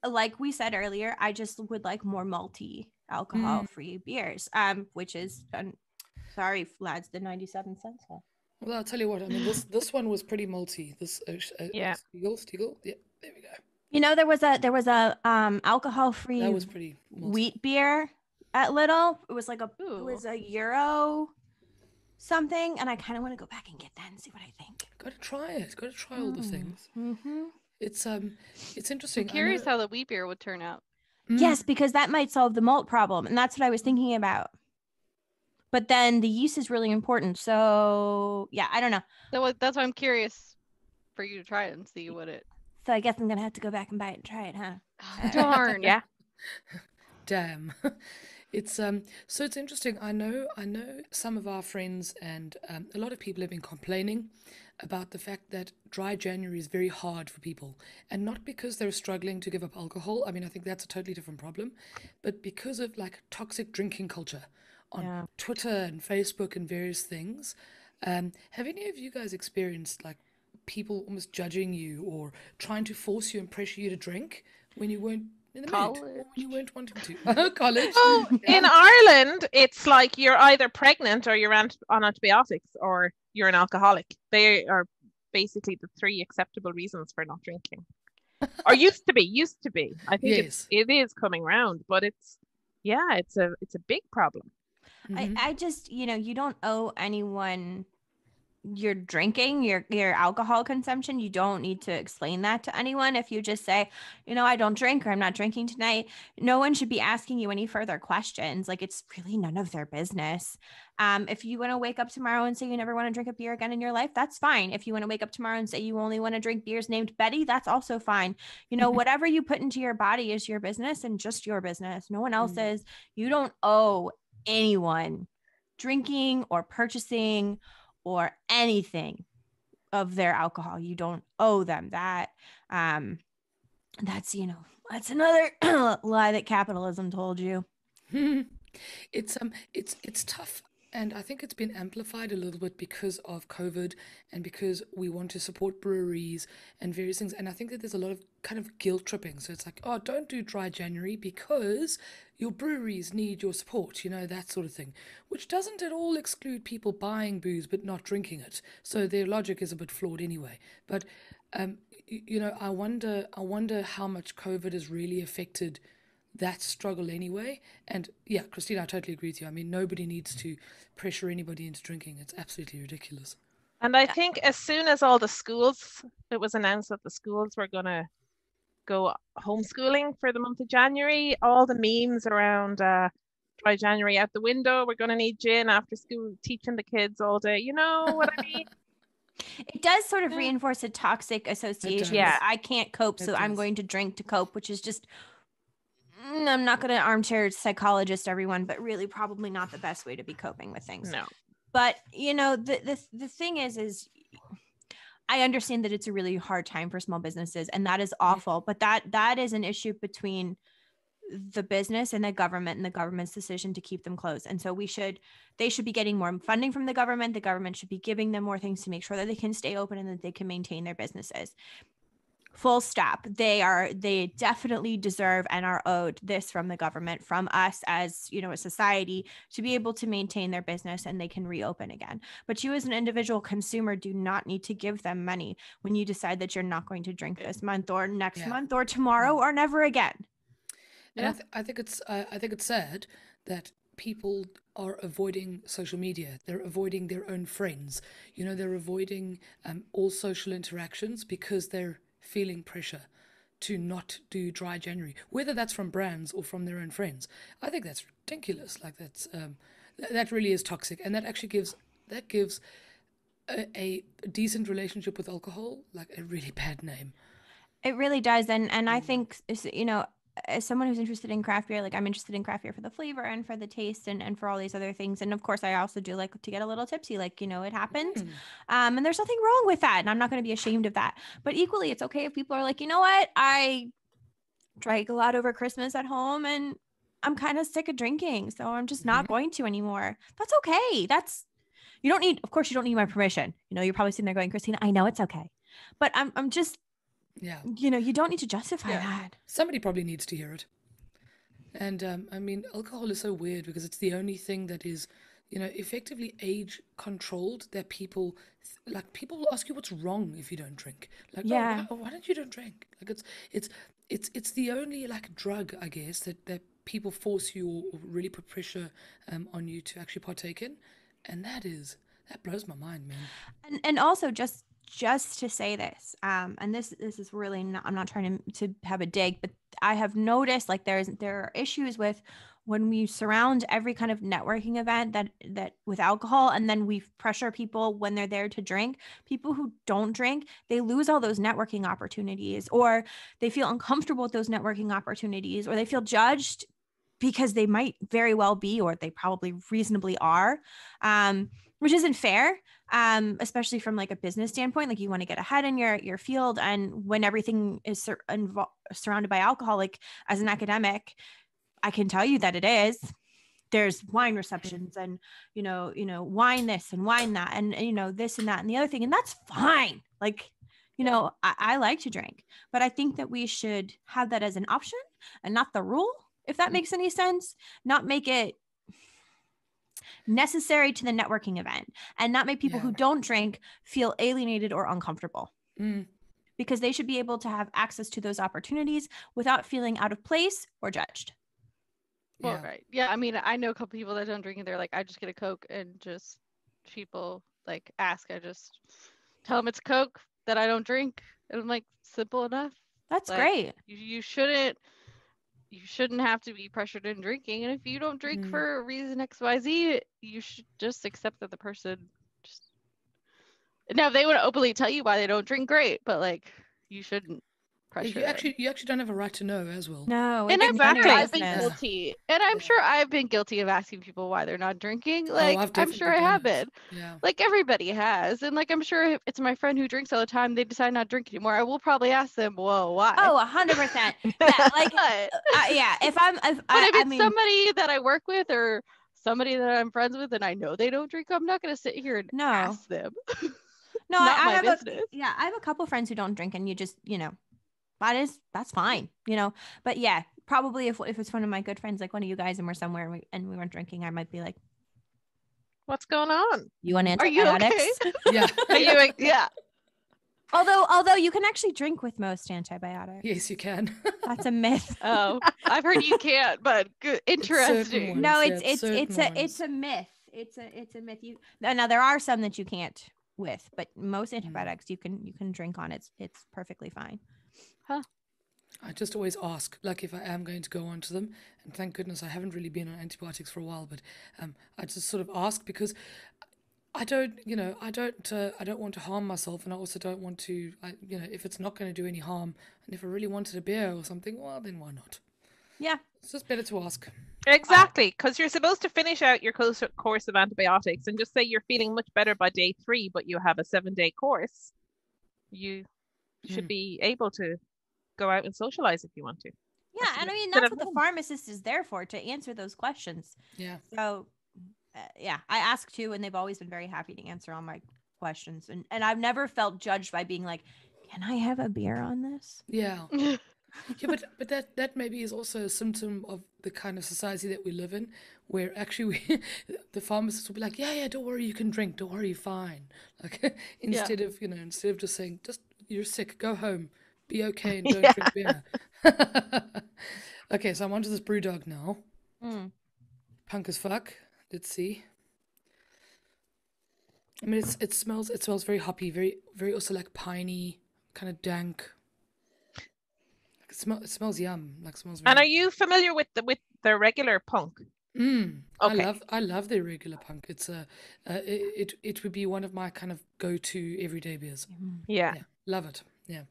Like we said earlier, I just would like more malty alcohol-free beers, which is, sorry, lads, the 97 cents one. Well, I'll tell you what, I mean, this one was pretty malty. This, Stiegel, yeah, there we go. There was a alcohol-free that was pretty malty. Wheat beer at Lidl. It was like it was a Euro something, and I kind of want to go back and get that and see what I think. Got to try it. Got to try all the things. It's interesting. I'm curious how the wheat beer would turn out. Yes, because that might solve the malt problem, and that's what I was thinking about. But then the yeast is really important. So yeah, I don't know. So that's why I'm curious for you to try it and see what it. So I guess I'm gonna have to go back and buy it and try it, huh? Darn. Yeah. Damn. It's so it's interesting. I know some of our friends and a lot of people have been complaining about the fact that dry January is very hard for people, and not because they're struggling to give up alcohol. I mean, I think that's a totally different problem, but because of like toxic drinking culture on Twitter and Facebook and various things. Have any of you guys experienced like people almost judging you or trying to force you and pressure you to drink when you weren't in the mood, or when you weren't wanting to? College. Oh, in Ireland, it's like you're either pregnant or you're on antibiotics or you're an alcoholic. They are basically the three acceptable reasons for not drinking. Or used to be. I think it is coming round, but it's a big problem. I just, you don't owe anyone your drinking, your alcohol consumption. You don't need to explain that to anyone. If you just say, I don't drink, or I'm not drinking tonight, no one should be asking you any further questions. Like, it's really none of their business. If you want to wake up tomorrow and say you never want to drink a beer again in your life, that's fine. If you want to wake up tomorrow and say you only want to drink beers named Betty, that's also fine. Whatever you put into your body is your business and just your business. No one else's. You don't owe anyone drinking or purchasing or anything of their alcohol. You don't owe them that. That's another lie that capitalism told you. It's tough. And I think it's been amplified a little bit because of COVID and because we want to support breweries and various things. And I think that there's a lot of kind of guilt tripping. So it's like, oh, don't do dry January because your breweries need your support, that sort of thing, which doesn't at all exclude people buying booze but not drinking it. So their logic is a bit flawed anyway. But, I wonder how much COVID has really affected that struggle anyway. And yeah, Christina, I totally agree with you. I mean, nobody needs to pressure anybody into drinking. It's absolutely ridiculous. And I think as soon as it was announced that the schools were going to go homeschooling for the month of January, all the memes around dry January out the window, we're going to need gin after school, teaching the kids all day. You know what I mean? It does sort of reinforce a toxic association. Yeah. I can't cope, so I'm going to drink to cope, which is just, I'm not going to armchair psychologist everyone, but really probably not the best way to be coping with things. No. But, the thing is I understand that it's a really hard time for small businesses, and that is awful, but that is an issue between the business and the government's decision to keep them closed. And so they should be getting more funding from the government. The government should be giving them more things to make sure that they can stay open and that they can maintain their businesses. Full stop. They definitely deserve and are owed this from the government, from us as, a society, to be able to maintain their business and they can reopen again. But you as an individual consumer do not need to give them money when you decide that you're not going to drink this month or next month or tomorrow or never again. And I think it's sad that people are avoiding social media. They're avoiding their own friends. They're avoiding all social interactions because they're feeling pressure to not do dry January, whether that's from brands or from their own friends. I think that's ridiculous. Like that really is toxic, and that actually gives a decent relationship with alcohol like a really bad name. It really does, and I think as someone who's interested in craft beer, like I'm interested in craft beer for the flavor and for the taste and for all these other things. And of course, I also do like to get a little tipsy, like, it happens. And there's nothing wrong with that. And I'm not going to be ashamed of that. But equally, it's okay if people are like, you know what? I drank a lot over Christmas at home and I'm kind of sick of drinking. So I'm just not going to anymore. That's okay. You don't need my permission. You're probably sitting there going, Christina, I know it's okay. But I'm just, you don't need to justify that. Somebody probably needs to hear it. And I mean, alcohol is so weird because it's the only thing that is, effectively age controlled, that people will ask you what's wrong if you don't drink. Like, why don't you drink? Like it's the only drug, I guess, that people force you or really put pressure on you to actually partake in. And that blows my mind, man. And also just to say this, and this is really not, I'm not trying to have a dig, but I have noticed there are issues with when we surround every kind of networking event that with alcohol, and then we pressure people when they're there to drink. People who don't drink, they lose all those networking opportunities, or they feel uncomfortable with those networking opportunities, or they feel judged because they might very well be, or they probably reasonably are, which isn't fair, especially from a business standpoint. You want to get ahead in your field, and when everything is surrounded by alcohol, as an academic, I can tell you that it is. There's wine receptions and wine this and wine that, and this and that and the other thing, and that's fine. I like to drink, but I think that we should have that as an option and not the rule, if that makes any sense. Not make it necessary to the networking event, and not make people who don't drink feel alienated or uncomfortable, because they should be able to have access to those opportunities without feeling out of place or judged. Well, right. Yeah. I mean, I know a couple people that don't drink and they're like, I just get a Coke, and just people ask, I just tell them it's a Coke that I don't drink. And I'm like, simple enough. That's great. You shouldn't have to be pressured in drinking. And if you don't drink for a reason XYZ, you should just accept that the person just, now if they would openly tell you why they don't drink, great, but you shouldn't pressure. You actually don't have a right to know as well. No, and I've been guilty, and I'm sure I've been guilty of asking people why they're not drinking. I'm sure I have been. Yeah. Everybody has, and I'm sure if it's my friend who drinks all the time, they decide not to drink anymore, I will probably ask them, whoa, why? Oh, 100%. Yeah, if it's somebody that I work with or somebody that I'm friends with and I know they don't drink, I'm not going to sit here and ask them. No, I have I have a couple friends who don't drink, and you just, that's fine, but yeah, probably if it's one of my good friends, like one of you guys, and we're somewhere and we weren't drinking, I might be like, what's going on? You want antibiotics? Are you okay? Yeah. Are you like, yeah. Although you can actually drink with most antibiotics. Yes, you can. That's a myth. Oh, I've heard you can't, but good, interesting. No, it's a myth. It's a myth. Now there are some that you can't with, but most antibiotics you can drink on. It's perfectly fine. Huh. I just always ask, like, if I am going to go on to them, and thank goodness I haven't really been on antibiotics for a while, but I just sort of ask because I don't want to harm myself, and I also don't want to, if it's not going to do any harm, and if I really wanted a beer or something, well, then why not? Yeah. It's just better to ask. Exactly, because you're supposed to finish out your course of antibiotics and just say you're feeling much better by day 3, but you have a 7-day course. You should be able to go out and socialize if you want to. Yeah, and I mean, that's what the pharmacist is there for, to answer those questions. Yeah. So, I ask too, and they've always been very happy to answer all my questions. And I've never felt judged by being like, can I have a beer on this? Yeah. Yeah, but that maybe is also a symptom of the kind of society that we live in, where actually the pharmacists will be like, yeah, don't worry, you can drink, don't worry, you're fine. Like instead of just saying, just you're sick, go home, be okay, and don't drink beer. Okay, so I'm onto this brew dog now. Punk as fuck. Let's see. I mean, it smells very hoppy, very very also like piney, kind of dank. It smells yum. Like smells. And are you familiar with the regular punk? Okay. I love the regular punk. It's it would be one of my kind of go-to everyday beers. Yeah. Love it. Yeah.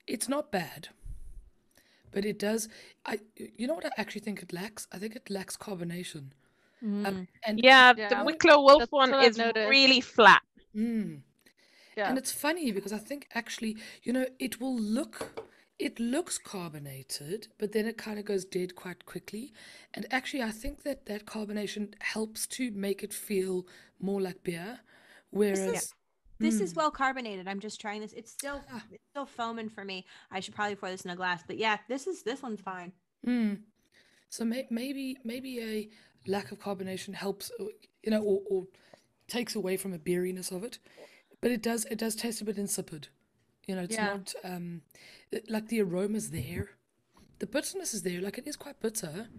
It's not bad, but it does. You know what I actually think it lacks? I think it lacks carbonation. And the Wicklow Wolf one is really flat. Yeah. And it's funny because I think actually, it looks carbonated, but then it kind of goes dead quite quickly. And actually, I think that carbonation helps to make it feel more like beer. Whereas this is well carbonated. I'm just trying this. It's still foaming for me. I should probably pour this in a glass. But yeah, this one's fine. So maybe a lack of carbonation helps, or takes away from the beeriness of it. But it does taste a bit insipid. It's not like the aroma's there. The bitterness is there. Like it is quite bitter.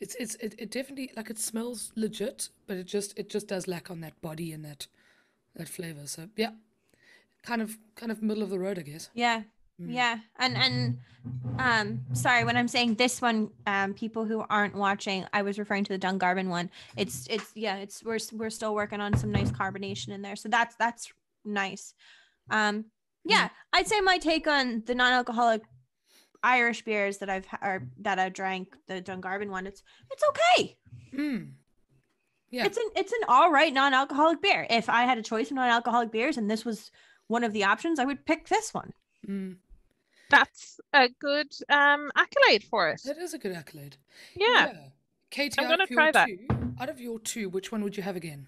It definitely, like, it smells legit, but it just does lack on that body and that flavor. So yeah, kind of middle of the road, I guess. Yeah. Yeah. And sorry, when I'm saying this one, people who aren't watching, I was referring to the Dungarvan one. We're still working on some nice carbonation in there. So that's nice. I'd say my take on the non-alcoholic Irish beers that I've drank, the Dungarvan one, it's okay. Yeah. It's an all right non-alcoholic beer. If I had a choice of non-alcoholic beers and this was one of the options, I would pick this one. That's a good accolade for it. That is a good accolade. Yeah. Katie, I'm going to try that. Out of your 2, which one would you have again?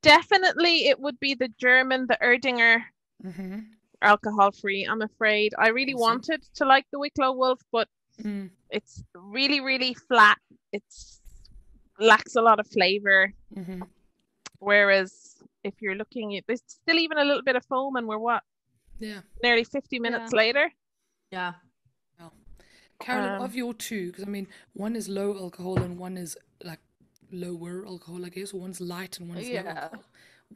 Definitely it would be the German, the Erdinger, alcohol-free, I'm afraid. I really wanted to like the Wicklow Wolf, but it's really, really flat. It lacks a lot of flavour. Whereas if you're looking at, there's still even a little bit of foam, and we're nearly 50 minutes later. Yeah. Wow. Carolyn, of your 2, because I mean, one is low alcohol and one is like lower alcohol, I guess, or one's light and one's low alcohol.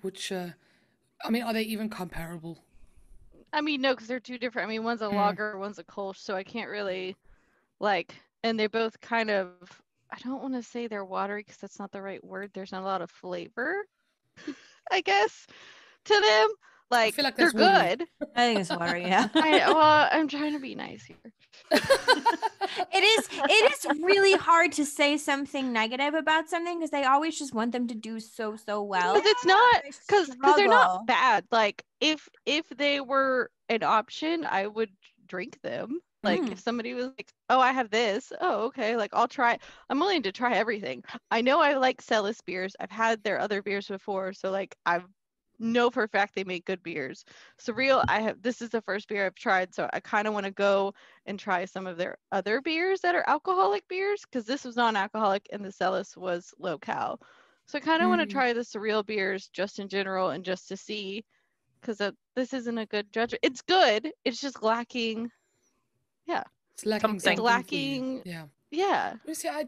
Which, are they even comparable? I mean, no, because they're 2 different. I mean, one's a lager, one's a Kolsch, so I can't really, and they both kind of, I don't want to say they're watery because that's not the right word. There's not a lot of flavor, I guess, to them. I feel like they're good. I think it's watery, yeah. I'm trying to be nice here. It is really hard to say something negative about something because they always just want them to do so well. Because it's not, because they're not bad. Like if they were an option, I would drink them. Like if somebody was like, oh, I have this. Oh, okay. Like I'll try. I'm willing to try everything. I know I like Celis beers. I've had their other beers before. So like I know for a fact they make good beers. Surreal, this is the first beer I've tried. So I kind of want to go and try some of their other beers that are alcoholic beers, because this was non-alcoholic and the Celis was low cal. So I kind of want to try the Surreal beers just in general and just to see, because this isn't a good judgment. It's good. It's just lacking. Yeah. It's lacking something. Lacking. Yeah. Yeah. You see, I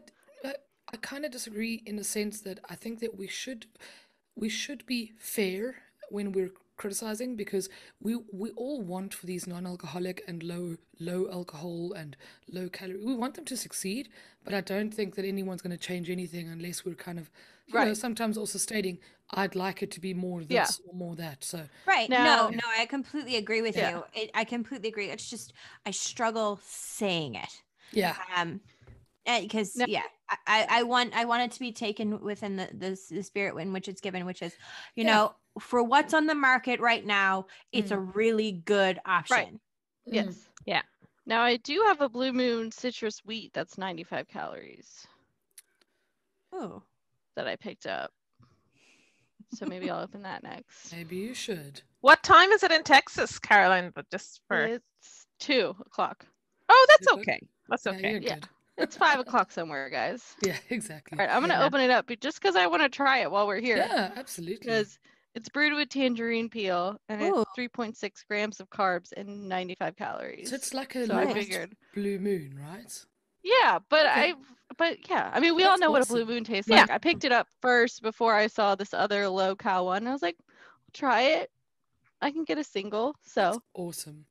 kind of disagree in the sense that I think that we should be fair when we're criticizing, because we all want for these non-alcoholic and low alcohol and low calorie, we want them to succeed, but I don't think that anyone's going to change anything unless we're kind of you know, sometimes also stating I'd like it to be more this or more that. So no, I completely agree with you. I completely agree. It's just I struggle saying it. Yeah. Because I want it to be taken within the spirit in which it's given, which is, you know, for what's on the market right now, it's a really good option. Right. Yes. Yeah. Now I do have a Blue Moon citrus wheat that's 95 calories. Oh. That I picked up. So maybe I'll open that next. Maybe you should. What time is it in Texas, Carolyn? But just for it's 2:00. Oh, that's okay. That's okay. Yeah. It's 5:00 somewhere, guys. Yeah, exactly. All right, I'm gonna open it up just because I want to try it while we're here. Yeah, absolutely. Because it's brewed with tangerine peel and it's 3.6 grams of carbs and 95 calories. So it's like a Blue Moon, right? Yeah, but I mean, we all know what a Blue Moon tastes like. I picked it up first before I saw this other low cal one. I was like, I'll try it. I can get a single. So that's awesome.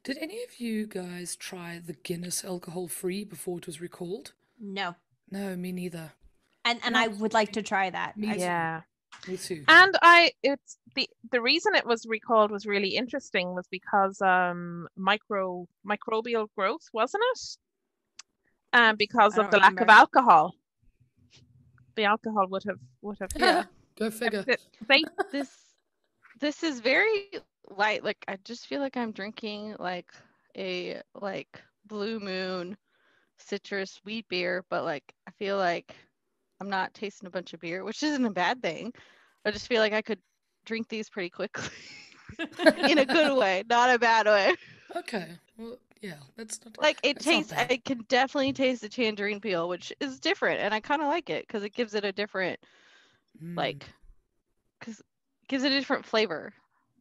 Did any of you guys try the Guinness alcohol free before it was recalled? No. No, me neither. And I would like to try that. Me too. And it's the reason it was recalled was really interesting was because microbial growth, wasn't it? Because of the lack of alcohol. The alcohol would have Go figure. This is very light. Like I just feel like I'm drinking like a Blue Moon citrus wheat beer, but like I feel like I'm not tasting a bunch of beer, which isn't a bad thing. I just feel like I could drink these pretty quickly in a good way, not a bad way. Okay. Well, yeah, that's not like it tastes. I can definitely taste the tangerine peel, which is different, and I kind of like it because it gives it a different because it gives it a different flavor.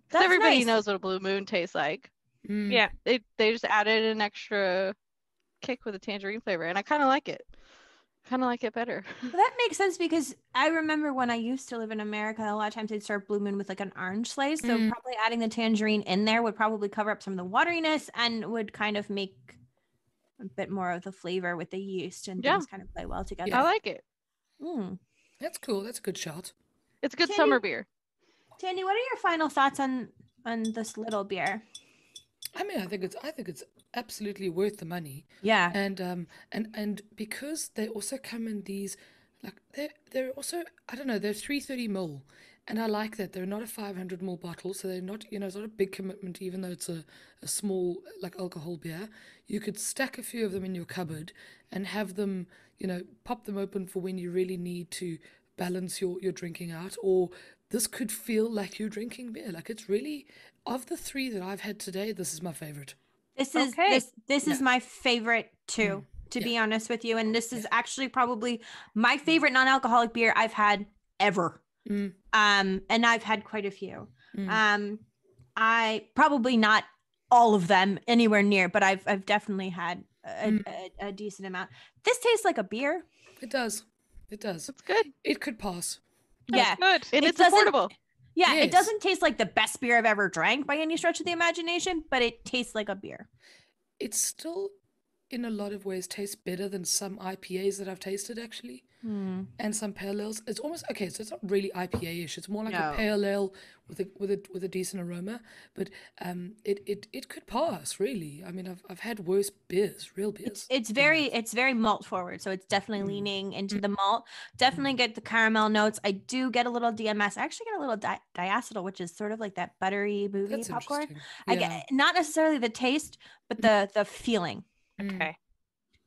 Because everybody knows what a Blue Moon tastes like. Yeah, they just added an extra kick with a tangerine flavor, and I kind of like it. Kind of like it better. Well, that makes sense because I remember when I used to live in America, a lot of times they'd serve Blue Moon with like an orange slice. So probably adding the tangerine in there would probably cover up some of the wateriness and would kind of make a bit more of the flavor with the yeast and things kind of play well together. I like it. That's cool. That's a good shot. It's a good summer beer. Thandi, what are your final thoughts on this little beer? I mean, I think it's absolutely worth the money. Yeah. And because they also come in these, like they're also, I don't know, they're 330 ml, and I like that they're not a 500 ml bottle, so they're not, it's not a big commitment, even though it's a small like alcohol beer. You could stack a few of them in your cupboard and have them, pop them open for when you really need to balance your drinking out, or this could feel like you're drinking beer. Like it's really, of the three that I've had today, this is my favorite. This is my favorite too, to be honest with you. And this is actually probably my favorite non-alcoholic beer I've had ever. And I've had quite a few. I probably not all of them anywhere near, but I've definitely had a decent amount. This tastes like a beer. It does. It's good. It could pass. That's good. And it's affordable. Yeah, yes. It doesn't taste like the best beer I've ever drank by any stretch of the imagination, but it tastes like a beer. It's still in a lot of ways tastes better than some IPAs that I've tasted actually, and some pale ales. It's almost okay. So it's not really IPA-ish. It's more like a pale ale with a decent aroma. But it could pass really. I mean, I've had worse beers, real beers. It's very malt forward. So it's definitely leaning into the malt. Definitely get the caramel notes. I do get a little DMS. I actually get a little diacetyl, which is sort of like that buttery movie popcorn. Yeah. I get not necessarily the taste, but the feeling. Okay.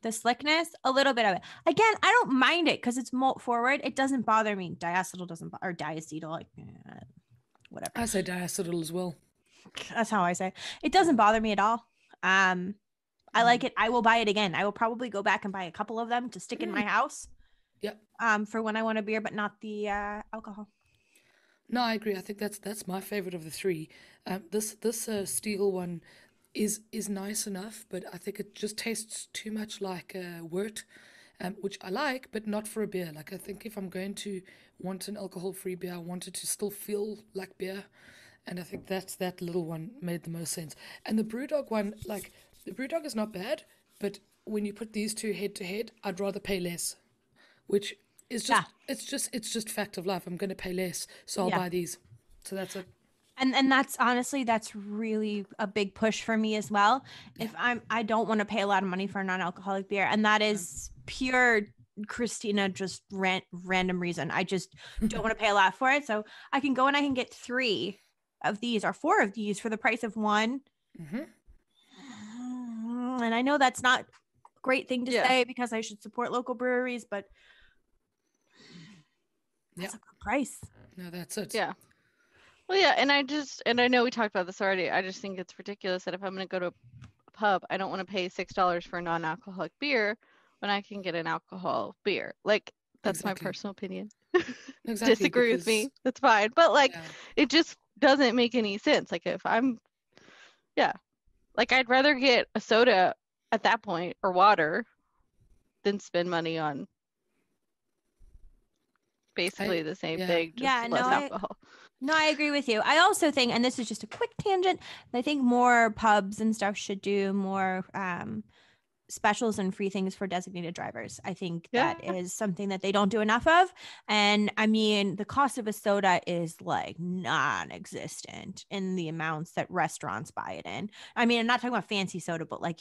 The slickness, a little bit of it. Again, I don't mind it because it's malt forward. It doesn't bother me. Diacetyl doesn't, or diacetyl, like whatever. I say diacetyl as well. That's how I say it. It doesn't bother me at all. I like it. I will buy it again. I will probably go back and buy a couple of them to stick in my house. Yep. For when I want a beer, but not the alcohol. No, I agree. I think that's my favorite of the three. This steel one is nice enough, but I think it just tastes too much like wort, which I like, but not for a beer. Like I think if I'm going to want an alcohol-free beer, I want it to still feel like beer, and I think that little one made the most sense. And the BrewDog one, like the BrewDog is not bad, but when you put these two head to head, I'd rather pay less, which is just it's just fact of life. I'm going to pay less, so I'll buy these. So that's it. And that's honestly, that's really a big push for me as well. Yeah. If I don't want to pay a lot of money for a non-alcoholic beer, and that is pure Christina, just random reason. I just don't want to pay a lot for it. So I can go and I can get 3 of these or 4 of these for the price of one. And I know that's not a great thing to say because I should support local breweries, but that's a good price. No, that's it. Yeah. Well, yeah, and I know we talked about this already. I just think it's ridiculous that if I'm going to go to a pub, I don't want to pay $6 for a non-alcoholic beer when I can get an alcohol beer. Like, that's my personal opinion. Disagree with me, that's fine. But, like, it just doesn't make any sense. Like, if I'm, like, I'd rather get a soda at that point or water than spend money on basically the same thing, just less alcohol. No, I agree with you. I also think, and this is just a quick tangent, I think more pubs and stuff should do more specials and free things for designated drivers. I think that is something that they don't do enough of. And I mean, the cost of a soda is like non-existent in the amounts that restaurants buy it in. I mean, I'm not talking about fancy soda, but like,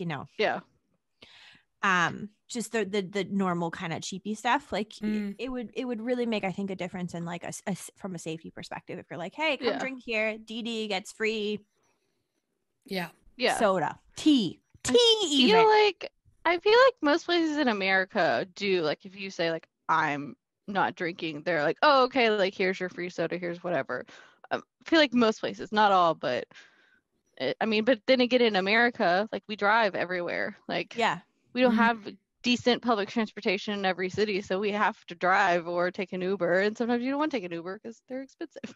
just the normal kind of cheapy stuff. Like it would really make, I think, a difference in like a from a safety perspective. If you're like, hey, come drink here, DD gets free soda, tea I feel like most places in America do, like, if you say like I'm not drinking, they're like, oh, okay, like here's your free soda, here's whatever. I feel like most places, not all, but I mean, but then again, in America, like we drive everywhere, like we don't have decent public transportation in every city, so we have to drive or take an Uber, and sometimes you don't want to take an Uber because they're expensive.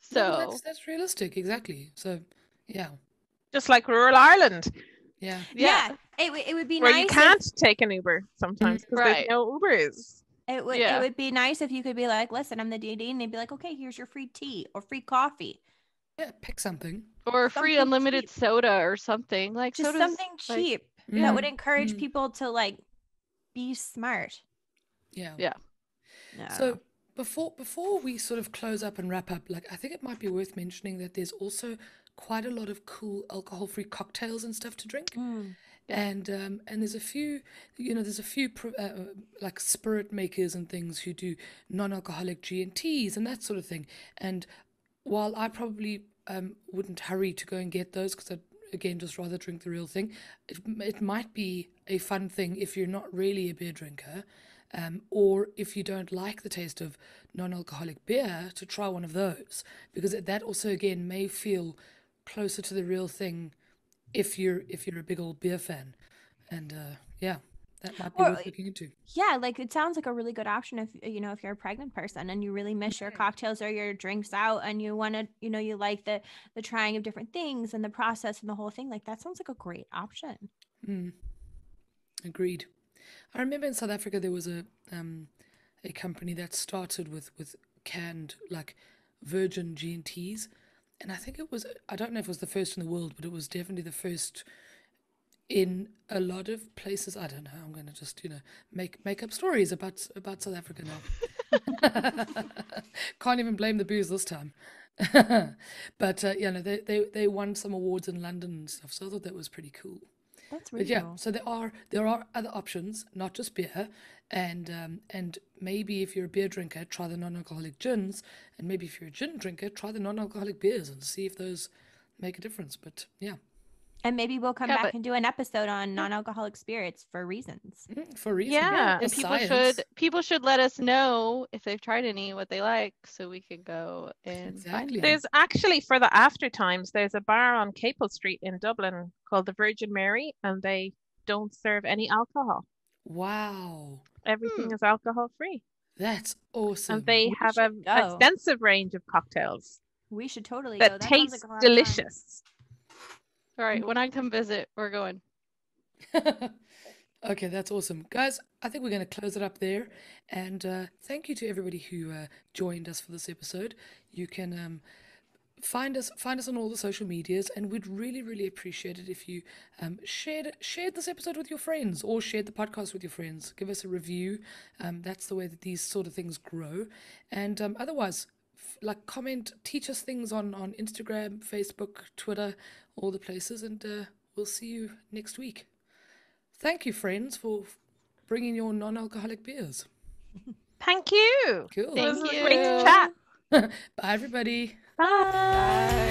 So no, that's realistic, exactly. So just like rural Ireland. It would be where nice you can't take an Uber sometimes because there's no Ubers. It would be nice if you could be like, listen, I'm the DD, and they'd be like, okay, here's your free tea or free coffee. Yeah, pick something. Or free unlimited soda or something. Like just something cheap that would encourage people to like be smart. Yeah. So before we sort of close up and wrap up, like I think it might be worth mentioning that there's also quite a lot of cool alcohol-free cocktails and stuff to drink. And there's a few, like spirit makers and things who do non-alcoholic G&Ts and that sort of thing. And while I probably wouldn't hurry to go and get those because I'd, again, just rather drink the real thing, it might be a fun thing if you're not really a beer drinker, or if you don't like the taste of non-alcoholic beer, to try one of those, because that also, again, may feel closer to the real thing if you're a big old beer fan. And that might be worth looking into. Yeah, like it sounds like a really good option if if you're a pregnant person and you really miss your cocktails or your drinks out and you want to, you like the trying of different things and the process and the whole thing. Like that sounds like a great option. Agreed. I remember in South Africa there was a company that started with canned like virgin G&Ts, and I think it was, I don't know if it was the first in the world, but it was definitely the first in a lot of places. I don't know. I'm going to just, make up stories about South Africa now. Can't even blame the booze this time. But they won some awards in London and stuff. So I thought that was pretty cool. That's really cool. So there are other options, not just beer, and maybe if you're a beer drinker, try the non-alcoholic gins, and maybe if you're a gin drinker, try the non-alcoholic beers and see if those make a difference. But yeah. And maybe we'll come back and do an episode on non-alcoholic spirits for reasons. For reasons. Yeah. And people should let us know if they've tried any, what they like, so we can go and find them. There's actually, for the after times, there's a bar on Capel Street in Dublin called the Virgin Mary, and they don't serve any alcohol. Wow. Everything is alcohol free. That's awesome. And they have an extensive range of cocktails. We should totally go. That tastes delicious. All right, when I come visit, we're going. Okay, that's awesome. Guys, I think we're going to close it up there. And thank you to everybody who joined us for this episode. You can find us on all the social medias, and we'd really, really appreciate it if you shared this episode with your friends, or shared the podcast with your friends. Give us a review. That's the way that these sort of things grow. And otherwise, comment, teach us things on Instagram, Facebook, Twitter, all the places, and we'll see you next week. Thank you, friends, for bringing your non-alcoholic beers. Thank you. Cool. Thank you. Great to chat. Bye, everybody. Bye.